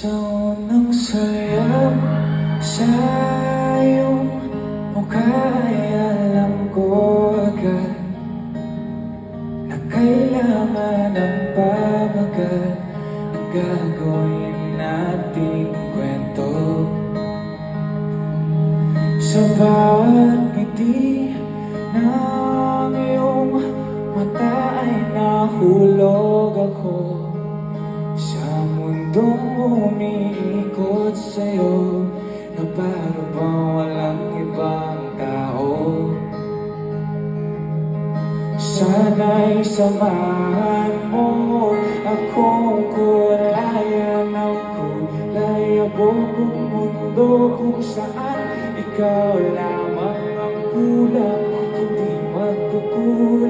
Sa unang sayang sa iyong mukha ay alam ko agad na kailangan ng pamagat ang gagawin nating kwento. Sa bawat ngiti ng iyong mata ay nahulog ako sa mundong umiikot sa'yo na para bang walang ibang tao. Sana'y samahan mo akong kulayan ng kulay abong mundo kung saan ikaw lamang ang kulang, hindi magkukulang.